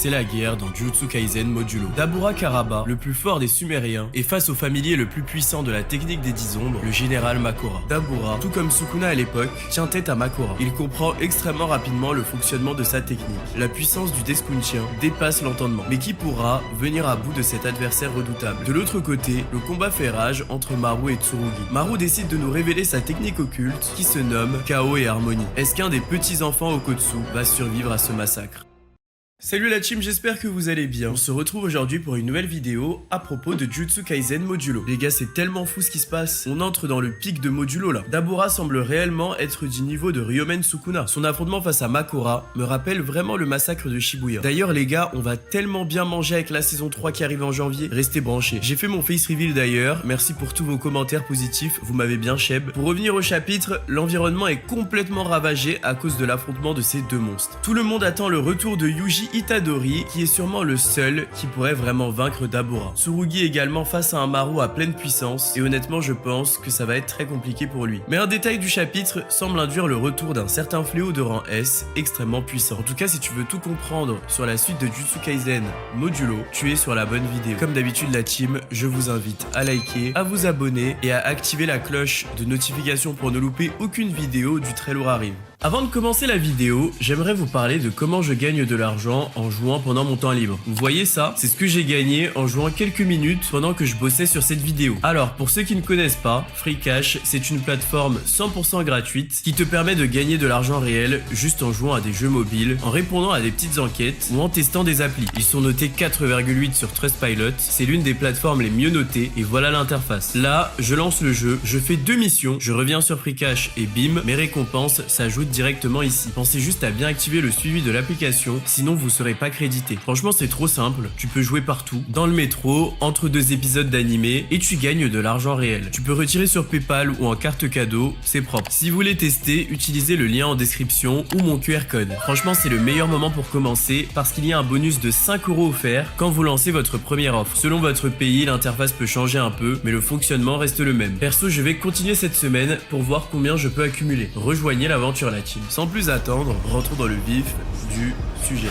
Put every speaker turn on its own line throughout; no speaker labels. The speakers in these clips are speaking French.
c'est la guerre dans Jujutsu Kaisen Modulo. Dabura Karaba, le plus fort des Sumériens, est face au familier le plus puissant de la technique des 10 ombres, le général Makora. Dabura, tout comme Sukuna à l'époque, tient tête à Makora. Il comprend extrêmement rapidement le fonctionnement de sa technique. La puissance du Deskuntien dépasse l'entendement. Mais qui pourra venir à bout de cet adversaire redoutable? De l'autre côté, le combat fait rage entre Maru et Tsurugi. Maru décide de nous révéler sa technique occulte qui se nomme Chaos et Harmonie. Est-ce qu'un des petits-enfants Okotsu va survivre à ce massacre? Salut la team, j'espère que vous allez bien. On se retrouve aujourd'hui pour une nouvelle vidéo à propos de Jujutsu Kaisen Modulo. Les gars, c'est tellement fou ce qui se passe. On entre dans le pic de Modulo là. Dabura semble réellement être du niveau de Ryomen Sukuna. Son affrontement face à Makora me rappelle vraiment le massacre de Shibuya. D'ailleurs les gars, on va tellement bien manger avec la saison 3 qui arrive en janvier. Restez branchés. J'ai fait mon face reveal d'ailleurs. Merci pour tous vos commentaires positifs. Vous m'avez bien cheb. Pour revenir au chapitre, l'environnement est complètement ravagé à cause de l'affrontement de ces deux monstres. Tout le monde attend le retour de Yuji Itadori, qui est sûrement le seul qui pourrait vraiment vaincre Dabura. Tsurugi également face à un Maru à pleine puissance, et honnêtement je pense que ça va être très compliqué pour lui. Mais un détail du chapitre semble induire le retour d'un certain fléau de rang S, extrêmement puissant. En tout cas, si tu veux tout comprendre sur la suite de Jujutsu Kaisen Modulo, tu es sur la bonne vidéo. Comme d'habitude la team, je vous invite à liker, à vous abonner et à activer la cloche de notification pour ne louper aucune vidéo du très lourd arrive. Avant de commencer la vidéo, j'aimerais vous parler de comment je gagne de l'argent en jouant pendant mon temps libre. Vous voyez ça? C'est ce que j'ai gagné en jouant quelques minutes pendant que je bossais sur cette vidéo. Alors, pour ceux qui ne connaissent pas, Freecash, c'est une plateforme 100% gratuite qui te permet de gagner de l'argent réel juste en jouant à des jeux mobiles, en répondant à des petites enquêtes ou en testant des applis. Ils sont notés 4,8 sur Trustpilot, c'est l'une des plateformes les mieux notées et voilà l'interface. Là, je lance le jeu, je fais 2 missions, je reviens sur Freecash et bim, mes récompenses s'ajoutent directement ici. Pensez juste à bien activer le suivi de l'application, sinon vous serez pas crédité. Franchement, c'est trop simple. Tu peux jouer partout, dans le métro, entre 2 épisodes d'animé, et tu gagnes de l'argent réel. Tu peux retirer sur PayPal ou en carte cadeau, c'est propre. Si vous voulez tester, utilisez le lien en description ou mon QR code. Franchement, c'est le meilleur moment pour commencer parce qu'il y a un bonus de 5 € offert quand vous lancez votre première offre. Selon votre pays, l'interface peut changer un peu, mais le fonctionnement reste le même. Perso, je vais continuer cette semaine pour voir combien je peux accumuler. Rejoignez l'aventure là. Sans plus attendre, rentrons dans le vif du sujet.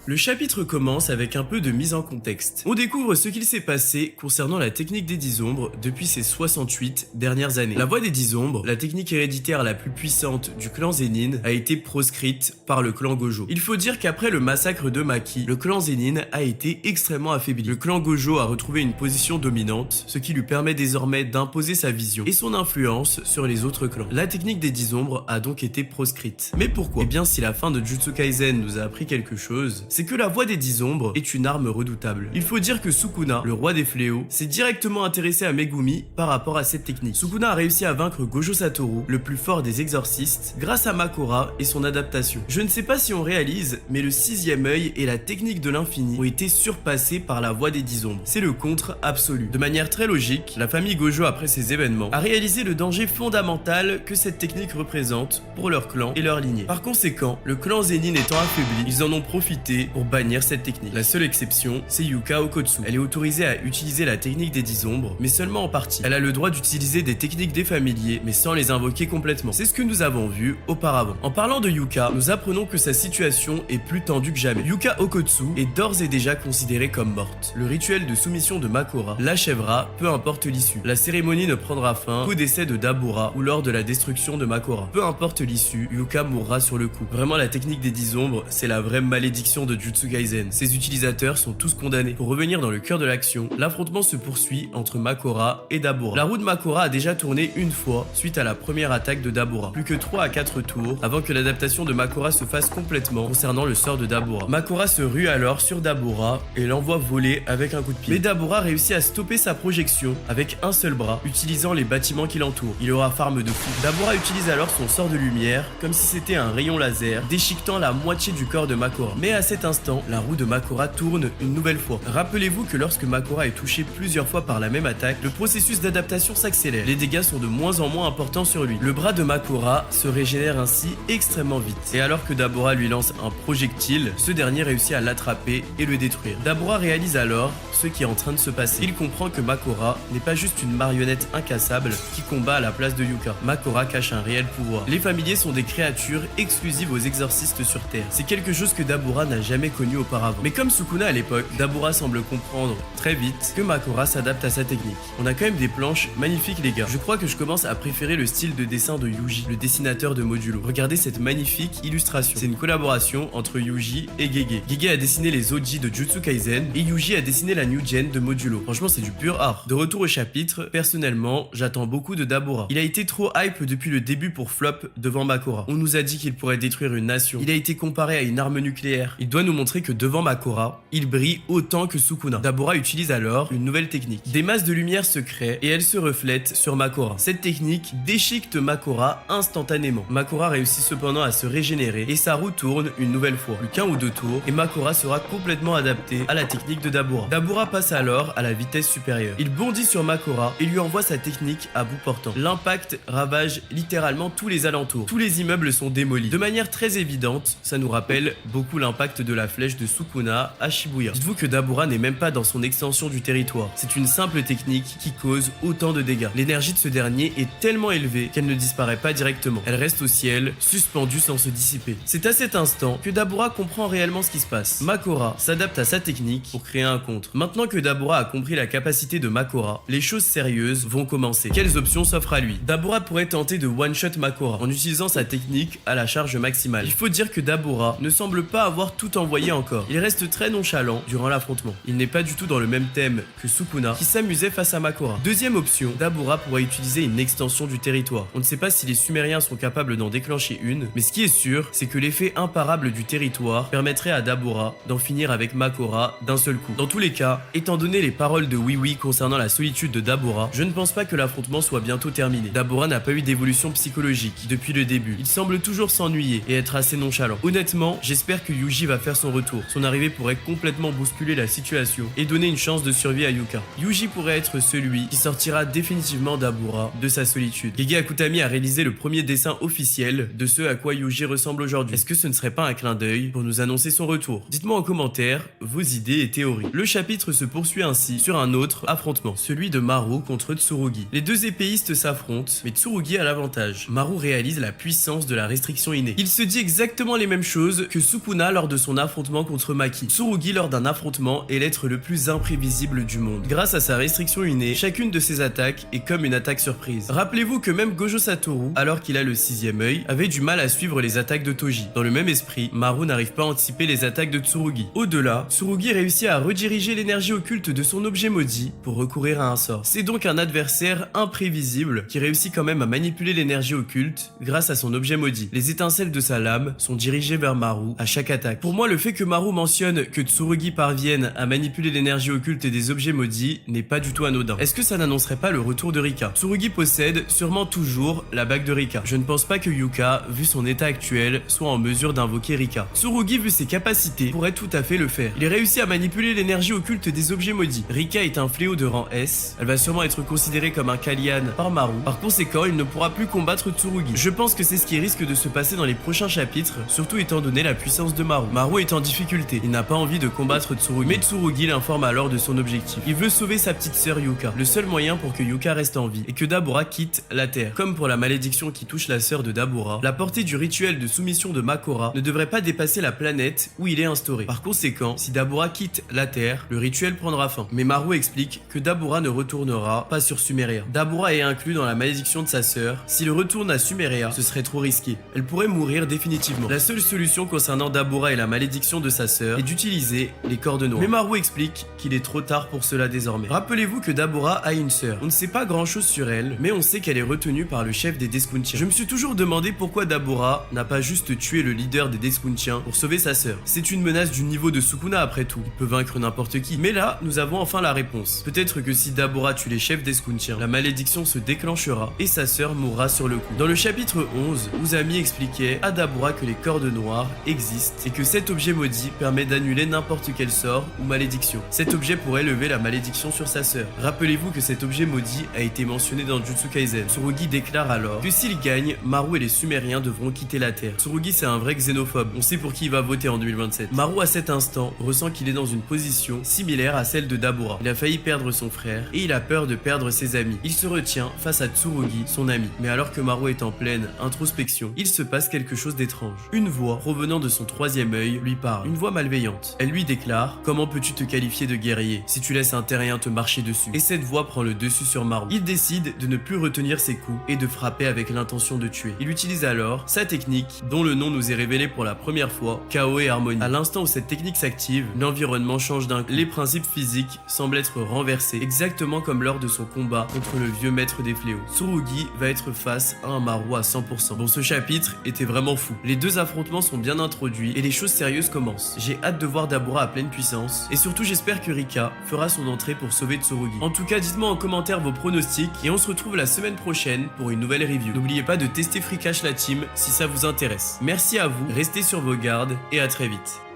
Le chapitre commence avec un peu de mise en contexte. On découvre ce qu'il s'est passé concernant la technique des 10 ombres depuis ces 68 dernières années. La voie des 10 ombres, la technique héréditaire la plus puissante du clan Zenin, a été proscrite par le clan Gojo. Il faut dire qu'après le massacre de Maki, le clan Zenin a été extrêmement affaibli. Le clan Gojo a retrouvé une position dominante, ce qui lui permet désormais d'imposer sa vision et son influence sur les autres clans. La technique des 10 ombres a donc été proscrite. Mais pourquoi? Eh bien, si la fin de Jujutsu Kaisen nous a appris quelque chose, c'est que la voie des 10 ombres est une arme redoutable. Il faut dire que Sukuna, le roi des fléaux, s'est directement intéressé à Megumi par rapport à cette technique. Sukuna a réussi à vaincre Gojo Satoru, le plus fort des exorcistes, grâce à Makora et son adaptation. Je ne sais pas si on réalise, mais le 6e œil et la technique de l'infini ont été surpassés par la voie des 10 ombres. C'est le contre absolu. De manière très logique, la famille Gojo, après ces événements, a réalisé le danger fondamental que cette technique représente pour leur clan et leur lignée. Par conséquent, le clan Zenin étant affaibli, ils en ont profité pour bannir cette technique. La seule exception, c'est Yuka Okotsu. Elle est autorisée à utiliser la technique des 10 ombres, mais seulement en partie. Elle a le droit d'utiliser des techniques des familiers, mais sans les invoquer complètement. C'est ce que nous avons vu auparavant. En parlant de Yuka, nous apprenons que sa situation est plus tendue que jamais. Yuka Okotsu est d'ores et déjà considérée comme morte. Le rituel de soumission de Makora l'achèvera, peu importe l'issue. La cérémonie ne prendra fin qu'au décès de Dabura ou lors de la destruction de Makora. Peu importe l'issue, Yuka mourra sur le coup. Vraiment, la technique des 10 ombres, c'est la vraie malédiction de de Jutsu Kaisen. Ses utilisateurs sont tous condamnés. Pour revenir dans le cœur de l'action, l'affrontement se poursuit entre Makora et Dabura. La roue de Makora a déjà tourné une fois suite à la première attaque de Dabura. Plus que 3 à 4 tours avant que l'adaptation de Makora se fasse complètement concernant le sort de Dabura. Makora se rue alors sur Dabura et l'envoie voler avec un coup de pied. Mais Dabura réussit à stopper sa projection avec un seul bras, utilisant les bâtiments qui l'entourent. Il aura farm de fou. Dabura utilise alors son sort de lumière comme si c'était un rayon laser, déchiquetant la moitié du corps de Makora. Mais à cet instant, la roue de Makora tourne une nouvelle fois. Rappelez-vous que lorsque Makora est touché plusieurs fois par la même attaque, le processus d'adaptation s'accélère. Les dégâts sont de moins en moins importants sur lui. Le bras de Makora se régénère ainsi extrêmement vite. Et alors que Dabura lui lance un projectile, ce dernier réussit à l'attraper et le détruire. Dabura réalise alors ce qui est en train de se passer. Il comprend que Makora n'est pas juste une marionnette incassable qui combat à la place de Yuka. Makora cache un réel pouvoir. Les familiers sont des créatures exclusives aux exorcistes sur Terre. C'est quelque chose que Dabura n'a jamais connu auparavant. Mais comme Sukuna à l'époque, Dabura semble comprendre très vite que Makora s'adapte à sa technique. On a quand même des planches magnifiques les gars. Je crois que je commence à préférer le style de dessin de Yuji, le dessinateur de Modulo. Regardez cette magnifique illustration. C'est une collaboration entre Yuji et Gege. Gege a dessiné les OG de Jutsu Kaisen et Yuji a dessiné la New Gen de Modulo. Franchement, c'est du pur art. De retour au chapitre, personnellement, j'attends beaucoup de Dabura. Il a été trop hype depuis le début pour flop devant Makora. On nous a dit qu'il pourrait détruire une nation. Il a été comparé à une arme nucléaire. Il doit nous montrer que devant Makora, il brille autant que Sukuna. Dabura utilise alors une nouvelle technique. Des masses de lumière se créent et elles se reflètent sur Makora. Cette technique déchiquette Makora instantanément. Makora réussit cependant à se régénérer et sa roue tourne une nouvelle fois. Plus qu'un ou deux tours et Makora sera complètement adapté à la technique de Dabura. Dabura passe alors à la vitesse supérieure. Il bondit sur Makora et lui envoie sa technique à bout portant. L'impact ravage littéralement tous les alentours. Tous les immeubles sont démolis. De manière très évidente, ça nous rappelle beaucoup l'impact de la flèche de Sukuna à Shibuya. Dites-vous que Dabura n'est même pas dans son extension du territoire. C'est une simple technique qui cause autant de dégâts. L'énergie de ce dernier est tellement élevée qu'elle ne disparaît pas directement. Elle reste au ciel, suspendue sans se dissiper. C'est à cet instant que Dabura comprend réellement ce qui se passe. Makora s'adapte à sa technique pour créer un contre. Maintenant que Dabura a compris la capacité de Makora, les choses sérieuses vont commencer. Quelles options s'offrent à lui? Dabura pourrait tenter de one-shot Makora en utilisant sa technique à la charge maximale. Il faut dire que Dabura ne semble pas avoir tout envoyé encore. Il reste très nonchalant durant l'affrontement. Il n'est pas du tout dans le même thème que Sukuna qui s'amusait face à Makora. Deuxième option, Dabura pourrait utiliser une extension du territoire. On ne sait pas si les Sumériens sont capables d'en déclencher une, mais ce qui est sûr, c'est que l'effet imparable du territoire permettrait à Dabura d'en finir avec Makora d'un seul coup. Dans tous les cas, étant donné les paroles de Oui concernant la solitude de Dabura, je ne pense pas que l'affrontement soit bientôt terminé. Dabura n'a pas eu d'évolution psychologique depuis le début. Il semble toujours s'ennuyer et être assez nonchalant. Honnêtement, j'espère que Yuji va faire son retour. Son arrivée pourrait complètement bousculer la situation et donner une chance de survie à Yuka. Yuji pourrait être celui qui sortira définitivement Dabura de sa solitude. Gege Akutami a réalisé le premier dessin officiel de ce à quoi Yuji ressemble aujourd'hui. Est-ce que ce ne serait pas un clin d'œil pour nous annoncer son retour? Dites-moi en commentaire vos idées et théories. Le chapitre se poursuit ainsi sur un autre affrontement, celui de Maru contre Tsurugi. Les deux épéistes s'affrontent, mais Tsurugi a l'avantage. Maru réalise la puissance de la restriction innée. Il se dit exactement les mêmes choses que Sukuna lors de son affrontement contre Maki. Tsurugi lors d'un affrontement est l'être le plus imprévisible du monde. Grâce à sa restriction innée, chacune de ses attaques est comme une attaque surprise. Rappelez-vous que même Gojo Satoru, alors qu'il a le sixième œil, avait du mal à suivre les attaques de Toji. Dans le même esprit, Maru n'arrive pas à anticiper les attaques de Tsurugi. Au-delà, Tsurugi réussit à rediriger l'énergie occulte de son objet maudit pour recourir à un sort. C'est donc un adversaire imprévisible qui réussit quand même à manipuler l'énergie occulte grâce à son objet maudit. Les étincelles de sa lame sont dirigées vers Maru à chaque attaque. Pour moi, le fait que Maru mentionne que Tsurugi parvienne à manipuler l'énergie occulte et des objets maudits n'est pas du tout anodin. Est-ce que ça n'annoncerait pas le retour de Rika? Tsurugi possède sûrement toujours la bague de Rika. Je ne pense pas que Yuka, vu son état actuel, soit en mesure d'invoquer Rika. Tsurugi, vu ses capacités, pourrait tout à fait le faire. Il réussit à manipuler l'énergie occulte des objets maudits. Rika est un fléau de rang S. Elle va sûrement être considérée comme un Kalian par Maru. Par conséquent, il ne pourra plus combattre Tsurugi. Je pense que c'est ce qui risque de se passer dans les prochains chapitres, surtout étant donné la puissance de Maru. Maru est en difficulté. Il n'a pas envie de combattre Tsurugi. Mais Tsurugi l'informe alors de son objectif. Il veut sauver sa petite sœur Yuka. Le seul moyen pour que Yuka reste en vie et que Dabura quitte la Terre. Comme pour la malédiction qui touche la sœur de Dabura, la portée du rituel de soumission de Makora ne devrait pas dépasser la planète où il est instauré. Par conséquent, si Dabura quitte la Terre, le rituel prendra fin. Mais Maru explique que Dabura ne retournera pas sur Sumeria. Dabura est inclus dans la malédiction de sa sœur. S'il retourne à Sumeria, ce serait trop risqué. Elle pourrait mourir définitivement. La seule solution concernant Dabura et la malédiction malédiction de sa sœur et d'utiliser les cordes noires. Mais Maru explique qu'il est trop tard pour cela désormais. Rappelez-vous que Dabura a une sœur. On ne sait pas grand chose sur elle, mais on sait qu'elle est retenue par le chef des Deskuntiens. Je me suis toujours demandé pourquoi Dabura n'a pas juste tué le leader des Deskuntiens pour sauver sa sœur. C'est une menace du niveau de Sukuna après tout. Il peut vaincre n'importe qui. Mais là, nous avons enfin la réponse. Peut-être que si Dabura tue les chefs Deskuntiens, la malédiction se déclenchera et sa sœur mourra sur le coup. Dans le chapitre 11, Uzami expliquait à Dabura que les cordes noires existent et que cet objet maudit permet d'annuler n'importe quel sort ou malédiction. Cet objet pourrait lever la malédiction sur sa sœur. Rappelez-vous que cet objet maudit a été mentionné dans Jutsu Kaisen. Tsurugi déclare alors que s'il gagne, Maru et les Sumériens devront quitter la Terre. Tsurugi c'est un vrai xénophobe. On sait pour qui il va voter en 2027. Maru à cet instant ressent qu'il est dans une position similaire à celle de Dabura. Il a failli perdre son frère et il a peur de perdre ses amis. Il se retient face à Tsurugi, son ami. Mais alors que Maru est en pleine introspection, il se passe quelque chose d'étrange. Une voix provenant de son troisième œil lui parle. Une voix malveillante. Elle lui déclare: comment peux-tu te qualifier de guerrier si tu laisses un terrien te marcher dessus? Et cette voix prend le dessus sur Maru. Il décide de ne plus retenir ses coups et de frapper avec l'intention de tuer. Il utilise alors sa technique dont le nom nous est révélé pour la première fois, Chaos et Harmonie. À l'instant où cette technique s'active, l'environnement change d'un coup. Les principes physiques semblent être renversés, exactement comme lors de son combat contre le vieux maître des fléaux. Tsurugi va être face à un Maru à 100%. Bon, ce chapitre était vraiment fou. Les deux affrontements sont bien introduits et les choses sérieuses commencent. J'ai hâte de voir Dabura à pleine puissance et surtout j'espère que Rika fera son entrée pour sauver Tsurugi. En tout cas, dites-moi en commentaire vos pronostics et on se retrouve la semaine prochaine pour une nouvelle review. N'oubliez pas de tester Freecash la team si ça vous intéresse. Merci à vous, restez sur vos gardes et à très vite.